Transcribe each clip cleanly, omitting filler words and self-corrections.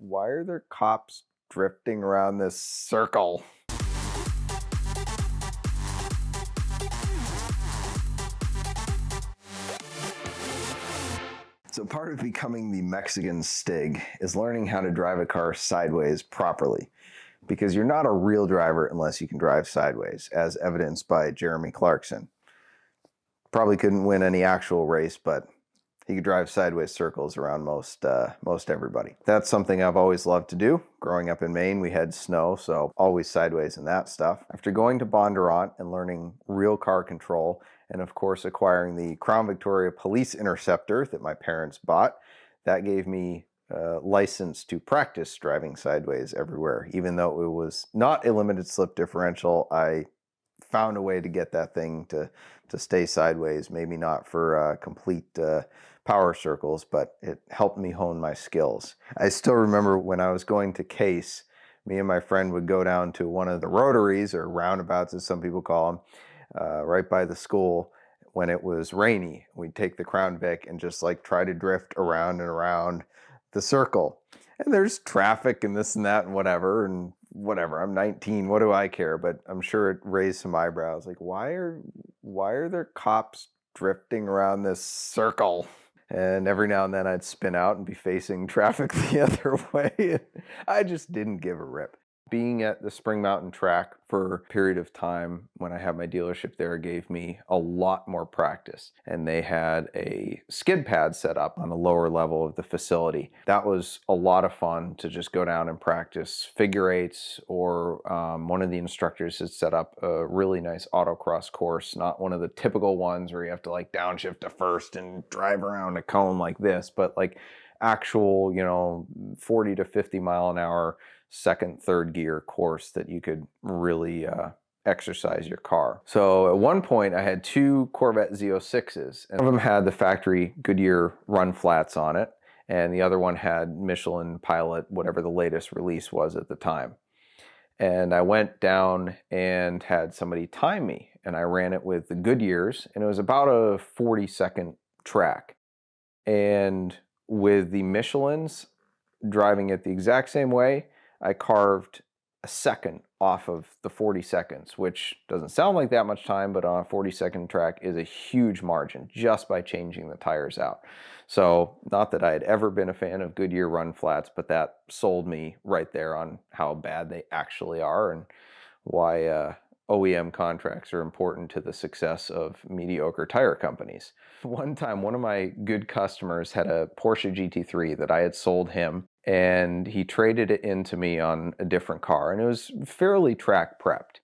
Why are there cops drifting around this circle? So part of becoming the Mexican Stig is learning how to drive a car sideways properly. Because you're not a real driver unless you can drive sideways, as evidenced by Jeremy Clarkson. Probably couldn't win any actual race, but he could drive sideways circles around most everybody. That's something I've always loved to do. Growing up in Maine, we had snow, so always sideways and that stuff. After going to Bondurant and learning real car control, and of course acquiring the Crown Victoria Police Interceptor that my parents bought, that gave me license to practice driving sideways everywhere. Even though it was not a limited slip differential, I found a way to get that thing to stay sideways. Maybe not for complete power circles, but it helped me hone my skills. I still remember when I was going to Case, me and my friend would go down to one of the rotaries, or roundabouts as some people call them, right by the school when it was rainy. We'd take the Crown Vic and just like try to drift around and around the circle. And there's traffic and this and that and whatever, I'm 19, what do I care? But I'm sure it raised some eyebrows. Like, why are there cops drifting around this circle? And every now and then I'd spin out and be facing traffic the other way. I just didn't give a rip. Being at the Spring Mountain track for a period of time when I had my dealership there gave me a lot more practice. And they had a skid pad set up on the lower level of the facility. That was a lot of fun to just go down and practice figure eights, or one of the instructors had set up a really nice autocross course, not one of the typical ones where you have to like downshift to first and drive around a cone like this, but like actual, 40 to 50 mile an hour second, third gear course that you could really exercise your car. So at one point I had two Corvette Z06s, and one of them had the factory Goodyear run flats on it, and the other one had Michelin Pilot, whatever the latest release was at the time. And I went down and had somebody time me, and I ran it with the Goodyears, and it was about a 40-second track. And with the Michelins, driving it the exact same way, I carved a second off of the 40 seconds, which doesn't sound like that much time, but on a 40-second track is a huge margin just by changing the tires out. So not that I had ever been a fan of Goodyear run flats, but that sold me right there on how bad they actually are and why OEM contracts are important to the success of mediocre tire companies. One time, one of my good customers had a Porsche GT3 that I had sold him, and he traded it into me on a different car, and it was fairly track prepped.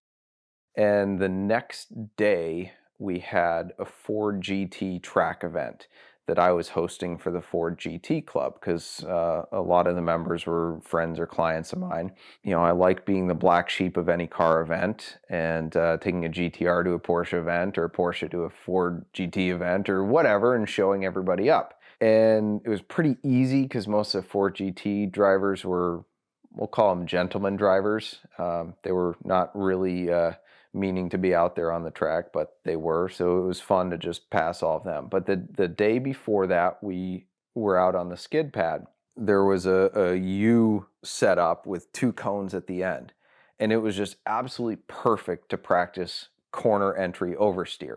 And the next day, we had a Ford GT track event that I was hosting for the Ford GT Club, because a lot of the members were friends or clients of mine. I like being the black sheep of any car event, and taking a GTR to a Porsche event, or a Porsche to a Ford GT event, or whatever, and showing everybody up. And it was pretty easy because most of the Ford GT drivers were, we'll call them gentleman drivers. They were not really meaning to be out there on the track, but they were, so it was fun to just pass all of them. But the day before that, we were out on the skid pad. There was a U set up with two cones at the end, and it was just absolutely perfect to practice corner entry oversteer.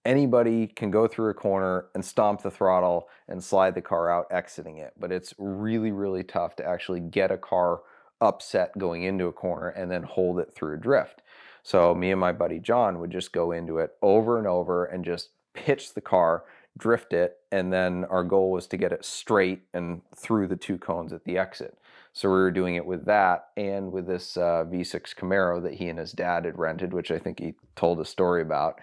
Anybody can go through a corner and stomp the throttle and slide the car out exiting it, but it's really, really tough to actually get a car upset going into a corner and then hold it through a drift. So me and my buddy John would just go into it over and over and just pitch the car, drift it, and then our goal was to get it straight and through the two cones at the exit. So we were doing it with that and with this V6 Camaro that he and his dad had rented, which I think he told a story about.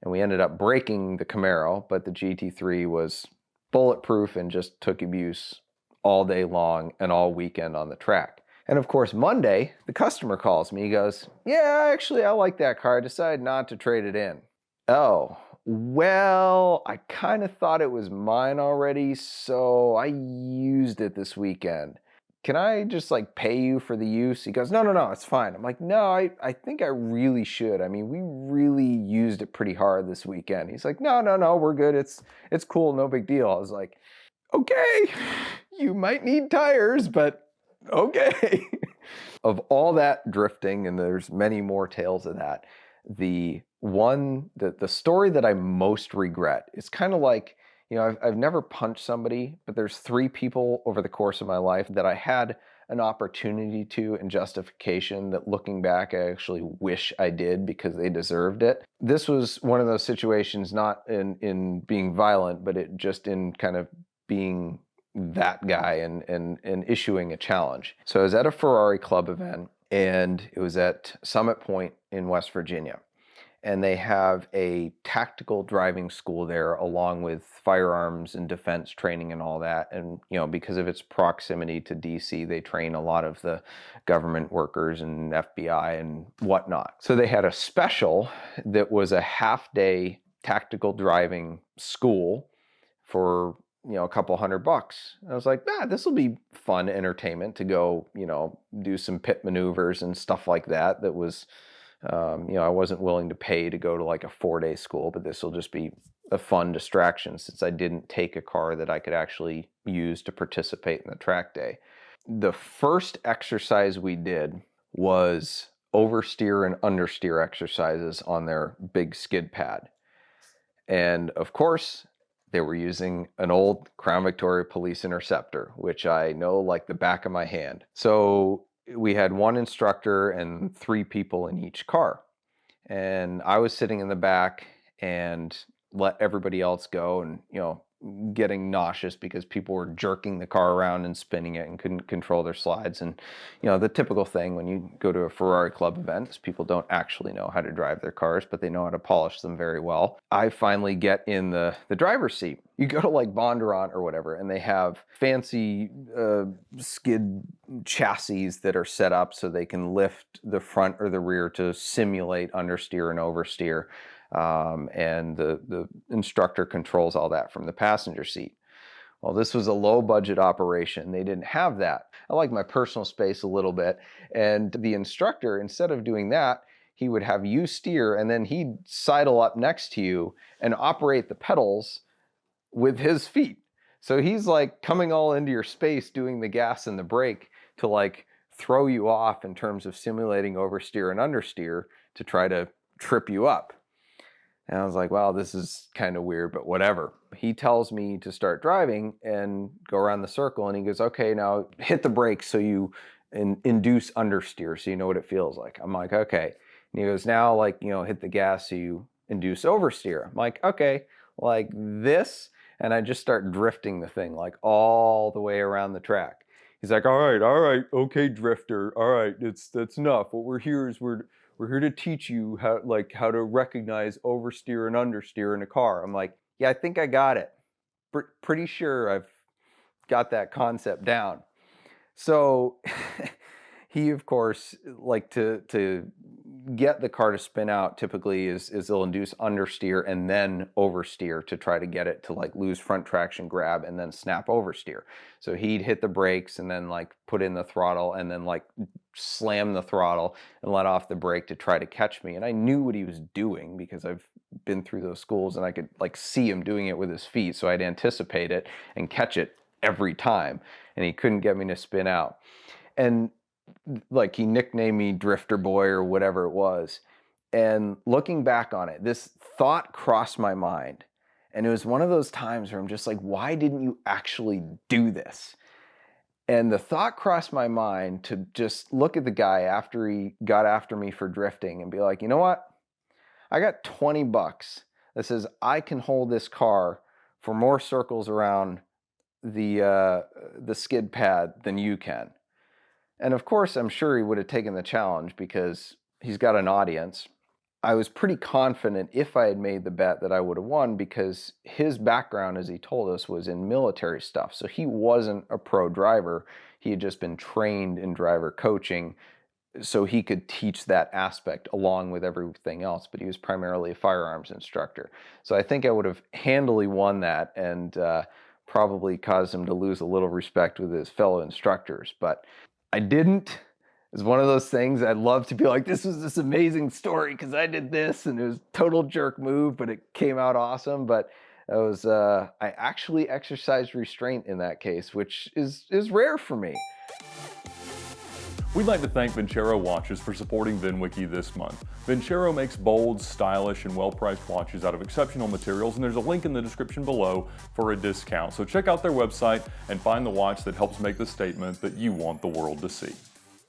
And we ended up breaking the Camaro, but the GT3 was bulletproof and just took abuse all day long and all weekend on the track. And of course, Monday, the customer calls me. He goes, "Yeah, actually, I like that car. I decided not to trade it in." Oh, well, I kind of thought it was mine already, so I used it this weekend. Can I just like pay you for the use? He goes, no, it's fine. I'm like, no, I think I really should. I mean, we really used it pretty hard this weekend. He's like, no, we're good. It's cool, no big deal. I was like, okay, you might need tires, but Okay. Of all that drifting, and there's many more tales of that, the story that I most regret, it's kind of like, I've never punched somebody, but there's 3 people over the course of my life that I had an opportunity to, and justification that looking back, I actually wish I did because they deserved it. This was one of those situations, not in being violent, but it just in kind of being that guy and issuing a challenge. So I was at a Ferrari club event, and it was at Summit Point in West Virginia. And they have a tactical driving school there, along with firearms and defense training and all that. And, because of its proximity to DC, they train a lot of the government workers and FBI and whatnot. So they had a special that was a half-day tactical driving school for a couple $100. I was like, this will be fun entertainment to go, do some pit maneuvers and stuff like that. That was, I wasn't willing to pay to go to like a 4-day school, but this will just be a fun distraction since I didn't take a car that I could actually use to participate in the track day. The first exercise we did was oversteer and understeer exercises on their big skid pad. And of course, they were using an old Crown Victoria Police Interceptor, which I know like the back of my hand. So we had 1 instructor and 3 people in each car. And I was sitting in the back and let everybody else go, and, getting nauseous because people were jerking the car around and spinning it and couldn't control their slides. And, the typical thing when you go to a Ferrari club event is people don't actually know how to drive their cars, but they know how to polish them very well. I finally get in the driver's seat. You go to like Bondurant or whatever, and they have fancy skid chassis that are set up so they can lift the front or the rear to simulate understeer and oversteer. And the instructor controls all that from the passenger seat. Well, this was a low budget operation. They didn't have that. I like my personal space a little bit. And the instructor, instead of doing that, he would have you steer, and then he'd sidle up next to you and operate the pedals with his feet. So he's like coming all into your space, doing the gas and the brake to like throw you off in terms of simulating oversteer and understeer to try to trip you up. And I was like, wow, this is kind of weird, but whatever. He tells me to start driving and go around the circle, and he goes, okay, now hit the brakes so you induce understeer so you know what it feels like. I'm like, okay. And he goes, now like, hit the gas so you induce oversteer. I'm like, okay, like this. And I just start drifting the thing like all the way around the track. He's like, all right, okay, drifter. All right, that's enough. What we're here is we're here to teach you how to recognize oversteer and understeer in a car. I'm like, yeah, I think I got it. Pretty sure I've got that concept down. So he, of course, like to get the car to spin out typically is they'll induce understeer and then oversteer to try to get it to like lose front traction grab and then snap oversteer. So he'd hit the brakes and then like put in the throttle and then like slam the throttle and let off the brake to try to catch me. And I knew what he was doing because I've been through those schools and I could like see him doing it with his feet. So I'd anticipate it and catch it every time. And he couldn't get me to spin out. And like he nicknamed me Drifter Boy or whatever it was. And looking back on it, this thought crossed my mind. And it was one of those times where I'm just like, why didn't you actually do this? And the thought crossed my mind to just look at the guy after he got after me for drifting and be like, you know what? I got $20 that says I can hold this car for more circles around the skid pad than you can. And of course, I'm sure he would have taken the challenge because he's got an audience. I was pretty confident if I had made the bet that I would have won because his background, as he told us, was in military stuff. So he wasn't a pro driver. He had just been trained in driver coaching so he could teach that aspect along with everything else, but he was primarily a firearms instructor. So I think I would have handily won that and probably caused him to lose a little respect with his fellow instructors. But I didn't. It's one of those things I'd love to be like, this was this amazing story because I did this and it was a total jerk move, but it came out awesome. But it was, I actually exercised restraint in that case, which is rare for me. We'd like to thank Vincero Watches for supporting VINwiki this month. Vincero makes bold, stylish, and well-priced watches out of exceptional materials, and there's a link in the description below for a discount. So check out their website and find the watch that helps make the statement that you want the world to see.